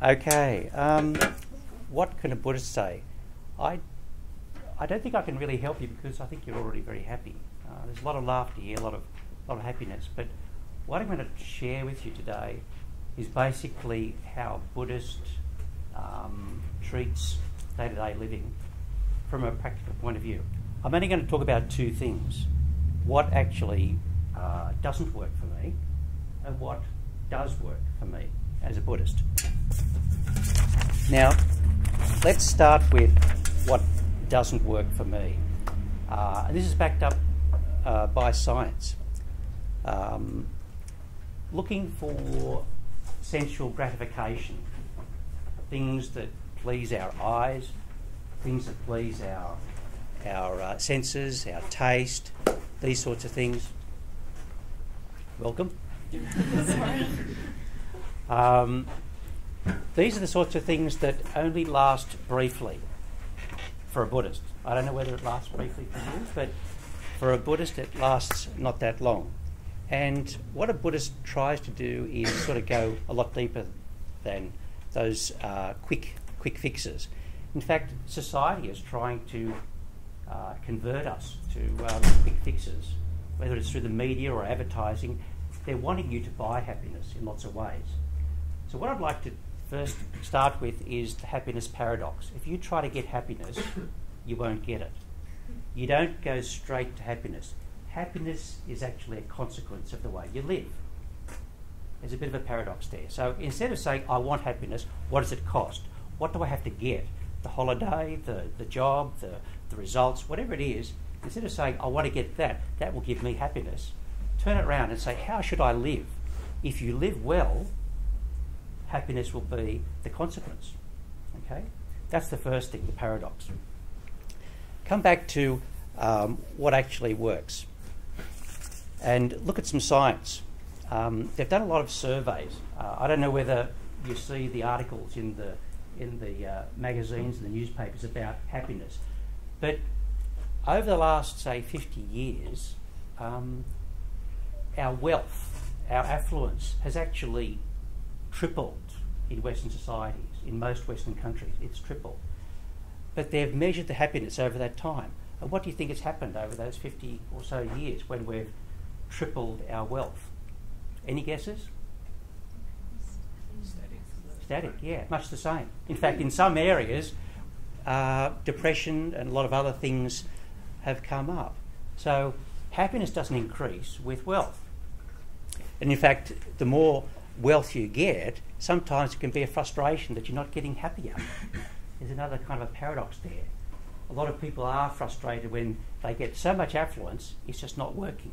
Okay, what can a Buddhist say? I don't think I can really help you because I think you're already very happy. There's a lot of laughter here, a lot of happiness. But what I'm going to share with you today is basically how Buddhist treats day-to-day living from a practical point of view. I'm only going to talk about two things: what actually doesn't work for me, and what does work for me as a Buddhist. Now, let's start with what doesn't work for me. And this is backed up by science. Looking for sensual gratification, things that please our eyes, things that please our senses, our taste, these sorts of things. Welcome. These are the sorts of things that only last briefly for a Buddhist. I don't know whether it lasts briefly for you, but for a Buddhist it lasts not that long. And what a Buddhist tries to do is sort of go a lot deeper than those quick fixes. In fact, society is trying to convert us to quick fixes, whether it's through the media or advertising. They're wanting you to buy happiness in lots of ways. So what I'd like to first start with is the happiness paradox. If you try to get happiness, you won't get it. You don't go straight to happiness. Happiness is actually a consequence of the way you live. There's a bit of a paradox there. So instead of saying, I want happiness, what does it cost? What do I have to get? The holiday, the job, the results, whatever it is, instead of saying, I want to get that, that will give me happiness, turn it around and say, how should I live? If you live well, happiness will be the consequence. Okay? That's the first thing, the paradox. Come back to what actually works. And look at some science. They've done a lot of surveys. I don't know whether you see the articles in the magazines and the newspapers about happiness. But over the last, say, 50 years, our wealth, our affluence has actually tripled in Western societies. In most Western countries, it's tripled. But they've measured the happiness over that time. And what do you think has happened over those 50 or so years when we've tripled our wealth? Any guesses? Static, yeah, much the same. In fact, in some areas, depression and a lot of other things have come up. So happiness doesn't increase with wealth. And in fact, the more wealth you get, sometimes it can be a frustration that you're not getting happier. There's another kind of a paradox there. A lot of people are frustrated when they get so much affluence, it's just not working.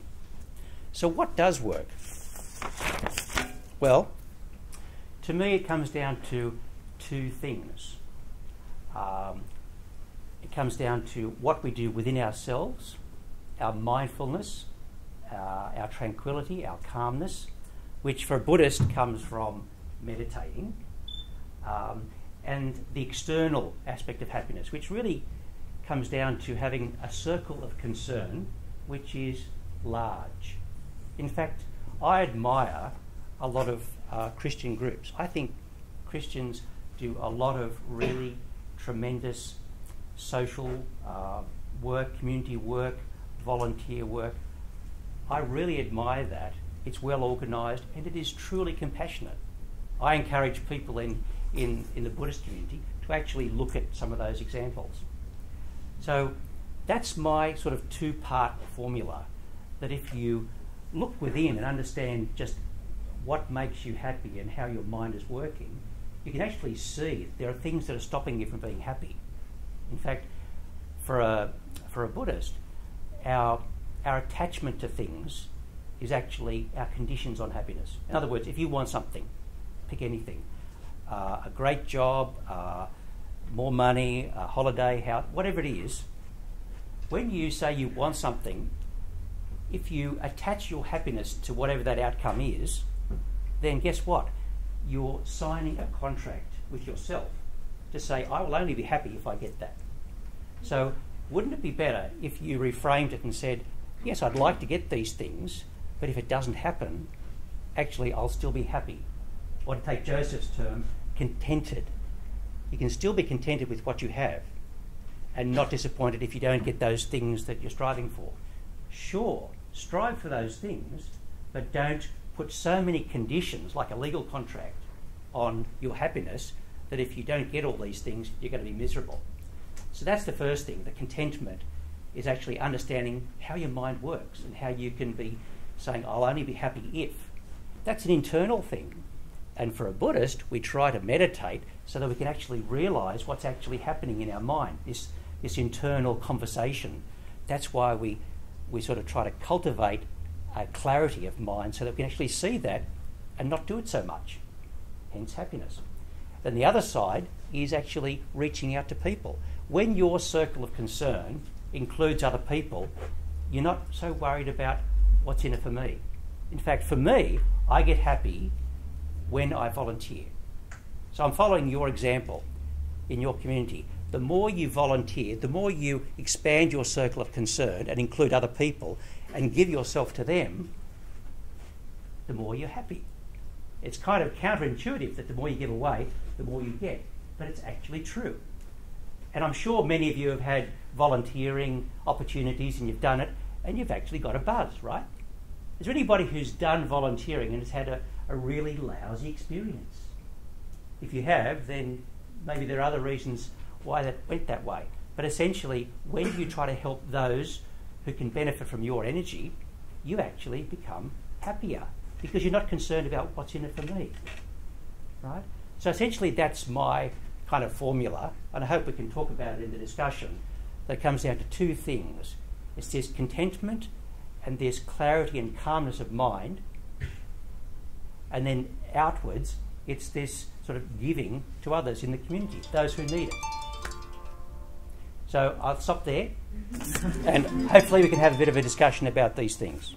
So what does work? Well, to me it comes down to two things. It comes down to what we do within ourselves, our mindfulness, our tranquility, our calmness, which for a Buddhist comes from meditating, and the external aspect of happiness, which really comes down to having a circle of concern which is large. In fact, I admire a lot of Christian groups. I think Christians do a lot of really tremendous social work, community work, volunteer work. I really admire that. It's well organised and it is truly compassionate. I encourage people in the Buddhist community to actually look at some of those examples. So that's my sort of two-part formula, that if you look within and understand just what makes you happy and how your mind is working, you can actually see there are things that are stopping you from being happy. In fact, for a Buddhist, our attachment to things is actually our conditions on happiness. In other words, if you want something, pick anything, a great job, more money, a holiday, house, whatever it is, when you say you want something, if you attach your happiness to whatever that outcome is, then guess what? You're signing a contract with yourself to say, I will only be happy if I get that. So wouldn't it be better if you reframed it and said, yes, I'd like to get these things, but if it doesn't happen, actually I'll still be happy. Or to take Joseph's term, contented. You can still be contented with what you have and not disappointed if you don't get those things that you're striving for. Sure, strive for those things, but don't put so many conditions, like a legal contract, on your happiness that if you don't get all these things, you're going to be miserable. So that's the first thing. The contentment is actually understanding how your mind works and how you can be saying, I'll only be happy if. That's an internal thing. And for a Buddhist, we try to meditate so that we can actually realise what's actually happening in our mind, this internal conversation. That's why we sort of try to cultivate a clarity of mind so that we can actually see that and not do it so much, hence happiness. Then the other side is actually reaching out to people. When your circle of concern includes other people, you're not so worried about what's in it for me. In fact, for me, I get happy when I volunteer. So I'm following your example in your community. The more you volunteer, the more you expand your circle of concern and include other people and give yourself to them, the more you're happy. It's kind of counterintuitive that the more you give away, the more you get. But it's actually true. And I'm sure many of you have had volunteering opportunities and you've done it and you've actually got a buzz, right? Is there anybody who's done volunteering and has had a really lousy experience? If you have, then maybe there are other reasons why that went that way. But essentially, when you try to help those who can benefit from your energy, you actually become happier because you're not concerned about what's in it for me, right? So essentially, that's my kind of formula, and I hope we can talk about it in the discussion, that comes down to two things. It's this contentment and this clarity and calmness of mind, and then outwards, it's this sort of giving to others in the community, those who need it. So I'll stop there, and hopefully we can have a bit of a discussion about these things.